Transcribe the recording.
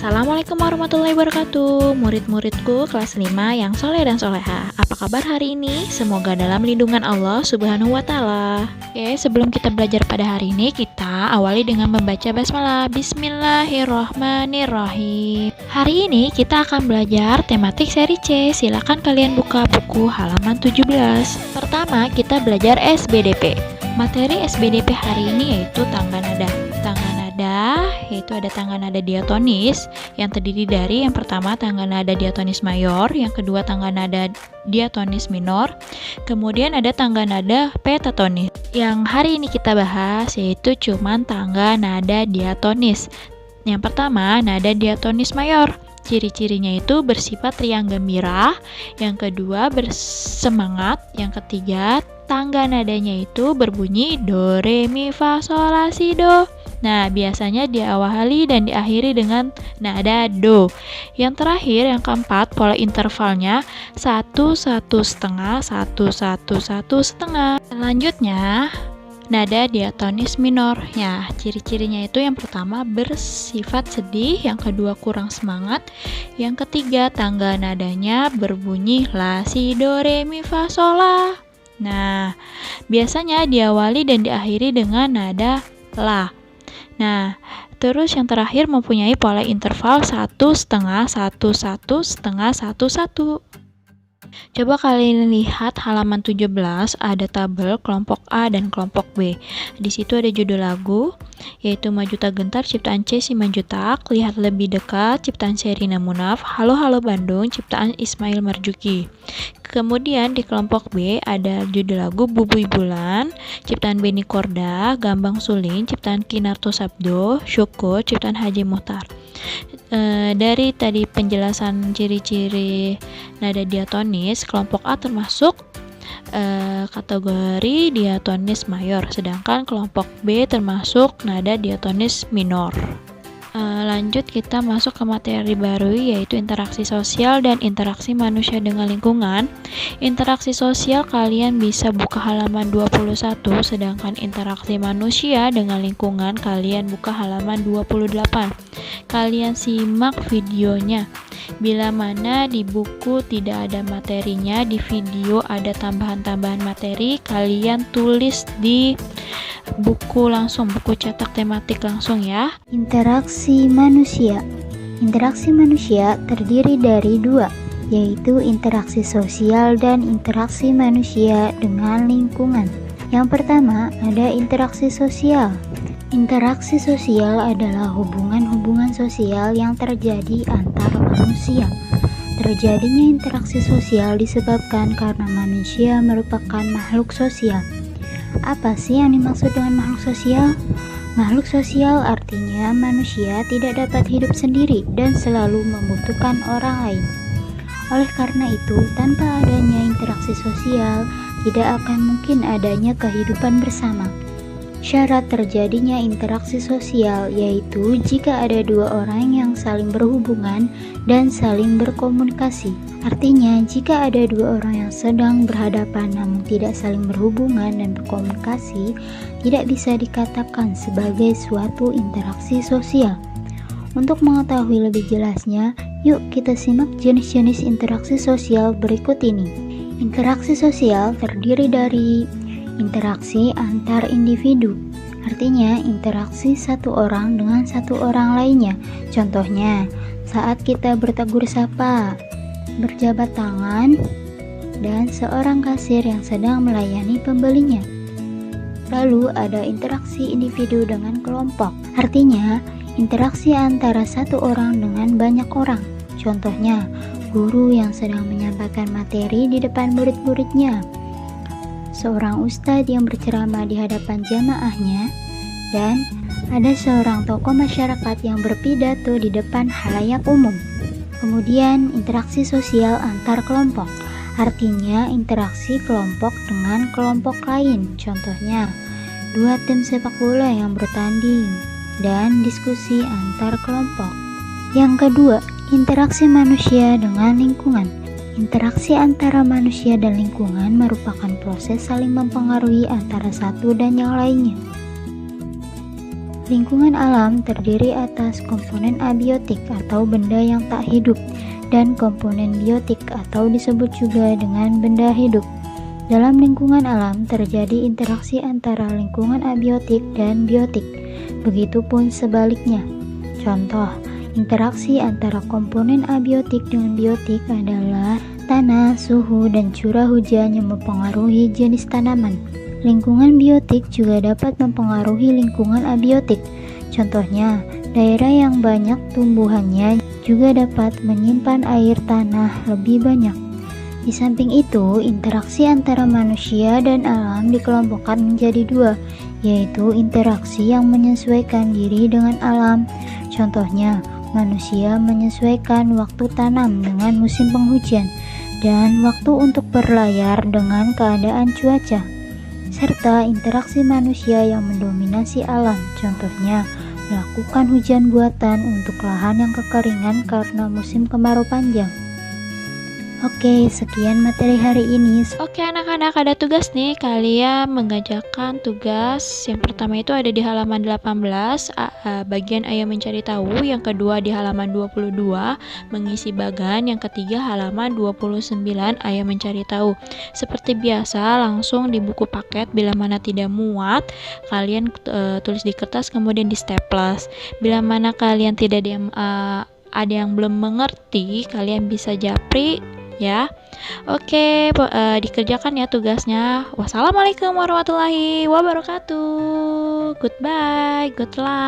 Assalamualaikum warahmatullahi wabarakatuh. Murid-muridku kelas 5 yang soleh dan soleha. Apa kabar hari ini? Semoga dalam lindungan Allah subhanahu wa ta'ala. Oke, sebelum kita belajar pada hari ini, kita awali dengan membaca basmalah. Bismillahirrahmanirrahim. Hari ini kita akan belajar tematik seri C. Silakan kalian buka buku halaman 17. Pertama, kita belajar SBDP. Materi SBDP hari ini yaitu tangga nada. Yaitu ada tangga nada diatonis yang terdiri dari yang pertama tangga nada diatonis mayor, yang kedua tangga nada diatonis minor, kemudian ada tangga nada pentatonis. Yang hari ini kita bahas yaitu cuman tangga nada diatonis. Yang pertama nada diatonis mayor. Ciri-cirinya itu bersifat riang gembira, yang kedua bersemangat, yang ketiga tangga nadanya itu berbunyi do, re, mi, fa, sol, la, si, do. Nah, biasanya diawali dan diakhiri dengan nada do. Yang terakhir, yang keempat, pola intervalnya 1, 1 setengah, 1, 1, 1 setengah. Selanjutnya, nada diatonis minor. Ya, ciri-cirinya itu yang pertama bersifat sedih, yang kedua kurang semangat, yang ketiga tangga nadanya berbunyi la, si, do, re, mi, fa, sol, la. Nah, biasanya diawali dan diakhiri dengan nada la. Nah, terus yang terakhir mempunyai pola interval 1 setengah, 1, 1 setengah, 1, 1. Coba kalian lihat halaman 17, ada tabel kelompok A dan kelompok B. Di situ ada judul lagu, yaitu Maju Tak Gentar ciptaan C. Simanjuntak, Lihat Lebih Dekat ciptaan Sherina Munaf, Halo Halo Bandung ciptaan Ismail Marjuki. Kemudian di kelompok B ada judul lagu Bubui Bulan ciptaan Beni Korda, Gambang Suling ciptaan Kinarto Sabdo, Syukur ciptaan Haji Muhtar. Dari tadi penjelasan ciri-ciri nada diatonis, kelompok A termasuk kategori diatonis mayor, sedangkan kelompok B termasuk nada diatonis minor. Lanjut kita masuk ke materi baru, yaitu interaksi sosial dan interaksi manusia dengan lingkungan. Interaksi sosial kalian bisa buka halaman 21, sedangkan interaksi manusia dengan lingkungan kalian buka halaman 28. Kalian simak videonya. Bila mana di buku tidak ada materinya, di video ada tambahan-tambahan materi, kalian tulis di buku langsung, buku cetak tematik langsung ya. Interaksi manusia. Interaksi manusia terdiri dari dua, yaitu interaksi sosial dan interaksi manusia dengan lingkungan. Yang pertama ada interaksi sosial. Interaksi sosial adalah hubungan-hubungan sosial yang terjadi antar manusia. Terjadinya interaksi sosial disebabkan karena manusia merupakan makhluk sosial. Apa sih yang dimaksud dengan makhluk sosial? Makhluk sosial artinya manusia tidak dapat hidup sendiri dan selalu membutuhkan orang lain. Oleh karena itu, tanpa adanya interaksi sosial, tidak akan mungkin adanya kehidupan bersama. Syarat terjadinya interaksi sosial yaitu jika ada dua orang yang saling berhubungan dan saling berkomunikasi. Artinya, jika ada dua orang yang sedang berhadapan namun tidak saling berhubungan dan berkomunikasi, tidak bisa dikatakan sebagai suatu interaksi sosial. Untuk mengetahui lebih jelasnya, yuk kita simak jenis-jenis interaksi sosial berikut ini. Interaksi sosial terdiri dari interaksi antar individu, artinya interaksi satu orang dengan satu orang lainnya. Contohnya, saat kita bertegur sapa, berjabat tangan, dan seorang kasir yang sedang melayani pembelinya. Lalu ada interaksi individu dengan kelompok, artinya interaksi antara satu orang dengan banyak orang. Contohnya, guru yang sedang menyampaikan materi di depan murid-muridnya, seorang ustadz yang berceramah di hadapan jamaahnya, dan ada seorang tokoh masyarakat yang berpidato di depan halayak umum. Kemudian interaksi sosial antar kelompok, artinya interaksi kelompok dengan kelompok lain. Contohnya, dua tim sepak bola yang bertanding dan diskusi antar kelompok. Yang kedua, interaksi manusia dengan lingkungan. Interaksi antara manusia dan lingkungan merupakan proses saling mempengaruhi antara satu dan yang lainnya. Lingkungan alam terdiri atas komponen abiotik atau benda yang tak hidup dan komponen biotik atau disebut juga dengan benda hidup. Dalam lingkungan alam terjadi interaksi antara lingkungan abiotik dan biotik, begitupun sebaliknya. Contoh, interaksi antara komponen abiotik dengan biotik adalah tanah, suhu, dan curah hujan yang mempengaruhi jenis tanaman. Lingkungan biotik juga dapat mempengaruhi lingkungan abiotik. Contohnya, daerah yang banyak tumbuhannya juga dapat menyimpan air tanah lebih banyak. Di samping itu, interaksi antara manusia dan alam dikelompokkan menjadi dua, yaitu interaksi yang menyesuaikan diri dengan alam. Contohnya, manusia menyesuaikan waktu tanam dengan musim penghujan dan waktu untuk berlayar dengan keadaan cuaca, serta interaksi manusia yang mendominasi alam. Contohnya, melakukan hujan buatan untuk lahan yang kekeringan karena musim kemarau panjang. Oke, sekian materi hari ini. Oke anak-anak, ada tugas nih. Kalian mengerjakan tugas. Yang pertama itu ada di halaman 18, bagian Ayo Mencari Tahu. Yang kedua di halaman 22, mengisi bagan. Yang ketiga halaman 29, Ayo Mencari Tahu. Seperti biasa, langsung di buku paket. Bila mana tidak muat, kalian tulis di kertas kemudian di staples. Bila mana kalian tidak ada yang belum mengerti, kalian bisa japri ya. Oke, dikerjakan ya tugasnya. Wassalamualaikum warahmatullahi wabarakatuh. Goodbye, good luck.